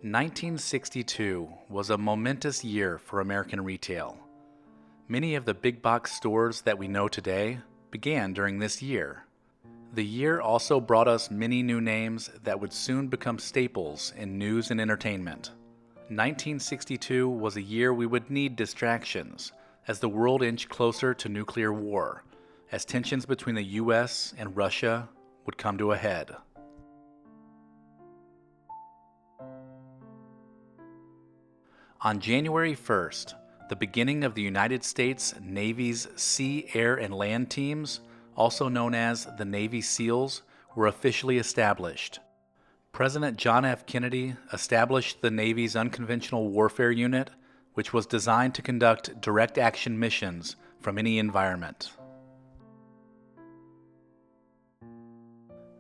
1962 was a momentous year for American retail. Many of the big box stores that we know today began during this year. The year also brought us many new names that would soon become staples in news and entertainment. 1962 was a year we would need distractions as the world inched closer to nuclear war, as tensions between the US and Russia would come to a head. On January 1st, the beginning of the United States Navy's Sea, Air, and Land teams, also known as the Navy SEALs, were officially established. President John F. Kennedy established the Navy's Unconventional Warfare Unit, which was designed to conduct direct action missions from any environment.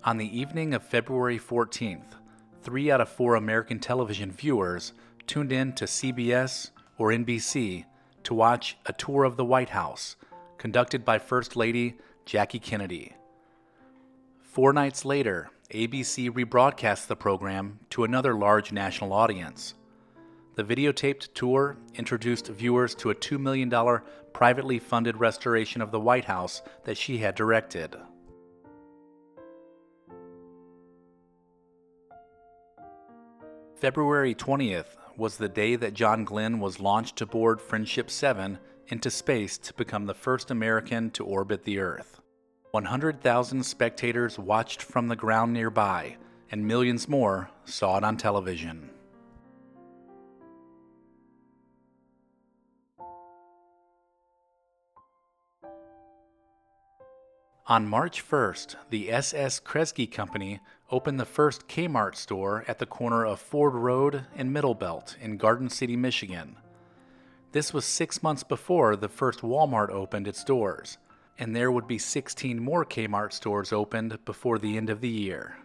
On the evening of February 14th, 3 out of 4 American television viewers tuned in to CBS or NBC to watch a tour of the White House, conducted by First Lady Jackie Kennedy. 4 nights later, ABC rebroadcast the program to another large national audience. The videotaped tour introduced viewers to a $2 million privately funded restoration of the White House that she had directed. February 20th was the day that John Glenn was launched aboard Friendship 7 into space to become the first American to orbit the Earth. 100,000 spectators watched from the ground nearby, and millions more saw it on television. On March 1st, the S.S. Kresge Company opened the first Kmart store at the corner of Ford Road and Middle Belt in Garden City, Michigan. This was 6 months before the first Walmart opened its doors, and there would be 16 more Kmart stores opened before the end of the year.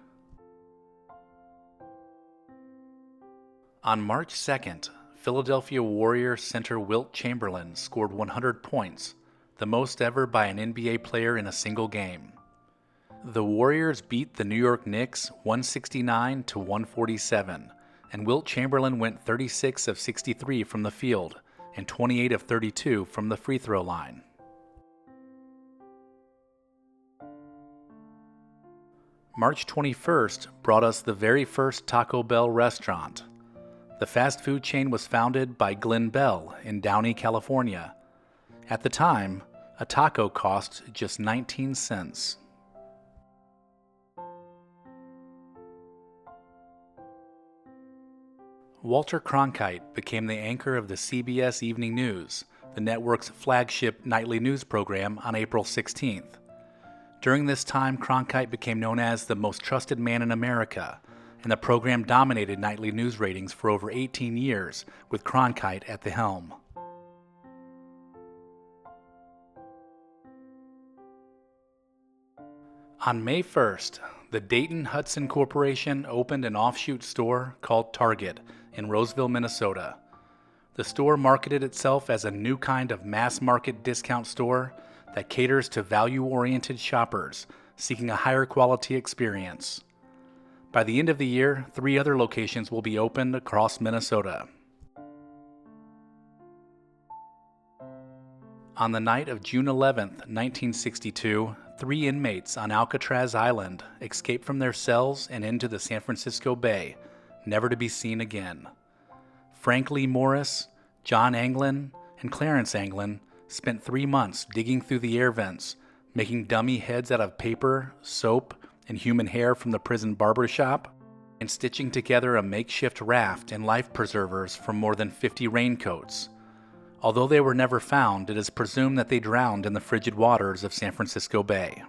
On March 2nd, Philadelphia Warriors center Wilt Chamberlain scored 100 points, the most ever by an NBA player in a single game. The Warriors beat the New York Knicks 169 to 147, and Wilt Chamberlain went 36 of 63 from the field and 28 of 32 from the free throw line. March 21st brought us the very first Taco Bell restaurant. The fast food chain was founded by Glenn Bell in Downey, California. At the time, a taco cost just 19 cents. Walter Cronkite became the anchor of the CBS Evening News, the network's flagship nightly news program, on April 16th. During this time, Cronkite became known as the most trusted man in America, and the program dominated nightly news ratings for over 18 years, with Cronkite at the helm. On May 1st, the Dayton-Hudson Corporation opened an offshoot store called Target in Roseville, Minnesota. The store marketed itself as a new kind of mass-market discount store that caters to value-oriented shoppers seeking a higher quality experience. By the end of the year, 3 other locations will be opened across Minnesota. On the night of June 11th, 1962, 3 inmates on Alcatraz Island escaped from their cells and into the San Francisco Bay, never to be seen again. Frank Lee Morris, John Anglin, and Clarence Anglin spent 3 months digging through the air vents, making dummy heads out of paper, soap, and human hair from the prison barber shop, and stitching together a makeshift raft and life preservers from more than 50 raincoats. Although they were never found, it is presumed that they drowned in the frigid waters of San Francisco Bay.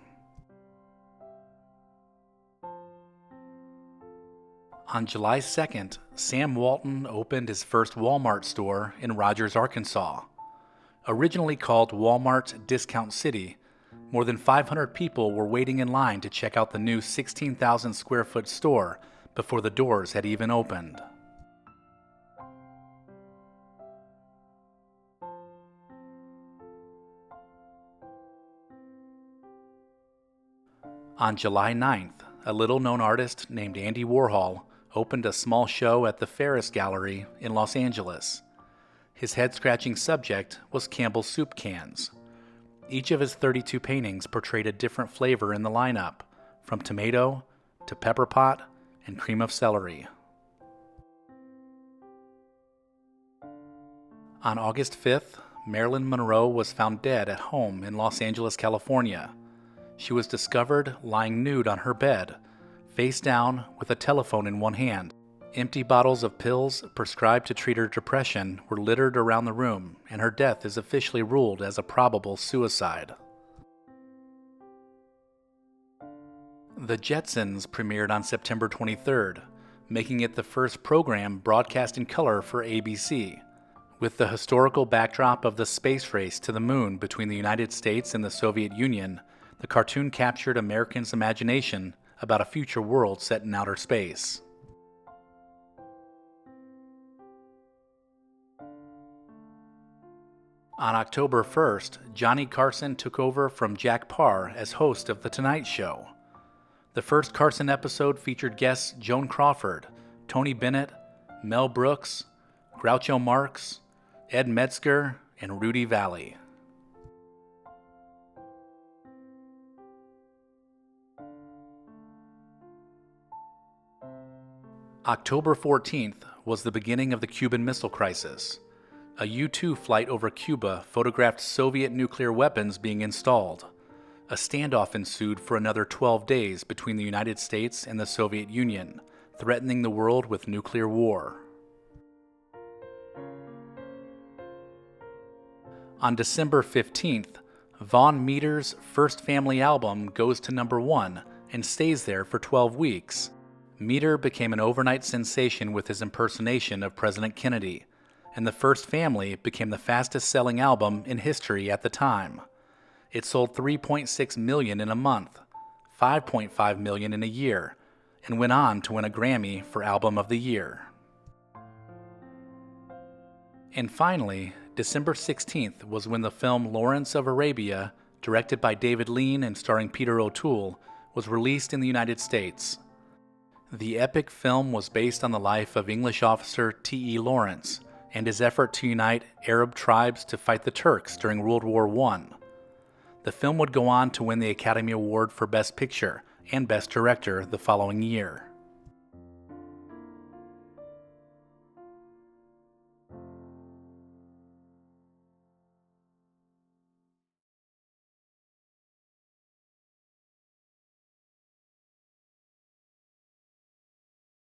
On July 2nd, Sam Walton opened his first Walmart store in Rogers, Arkansas. Originally called Walmart Discount City, more than 500 people were waiting in line to check out the new 16,000 square foot store before the doors had even opened. On July 9th, a little-known artist named Andy Warhol opened a small show at the Ferris Gallery in Los Angeles. His head-scratching subject was Campbell's soup cans. Each of his 32 paintings portrayed a different flavor in the lineup, from tomato to pepper pot and cream of celery. On August 5th, Marilyn Monroe was found dead at home in Los Angeles, California. She was discovered lying nude on her bed, face down with a telephone in one hand. Empty bottles of pills prescribed to treat her depression were littered around the room, and her death is officially ruled as a probable suicide. The Jetsons premiered on September 23rd, making it the first program broadcast in color for ABC. With the historical backdrop of the space race to the moon between the United States and the Soviet Union, the cartoon captured Americans' imagination about a future world set in outer space. On October 1st, Johnny Carson took over from Jack Paar as host of The Tonight Show. The first Carson episode featured guests Joan Crawford, Tony Bennett, Mel Brooks, Groucho Marx, Ed Metzger, and Rudy Valley. October 14th was the beginning of the Cuban Missile Crisis. A U-2 flight over Cuba photographed Soviet nuclear weapons being installed. A standoff ensued for another 12 days between the United States and the Soviet Union, threatening the world with nuclear war. On December 15th, Von Meter's first family album goes to number 1 and stays there for 12 weeks. Meter became an overnight sensation with his impersonation of President Kennedy, and The First Family became the fastest-selling album in history at the time. It sold 3.6 million in a month, 5.5 million in a year, and went on to win a Grammy for Album of the Year. And finally, December 16th was when the film Lawrence of Arabia, directed by David Lean and starring Peter O'Toole, was released in the United States. The epic film was based on the life of English officer T.E. Lawrence and his effort to unite Arab tribes to fight the Turks during World War I. The film would go on to win the Academy Award for Best Picture and Best Director the following year.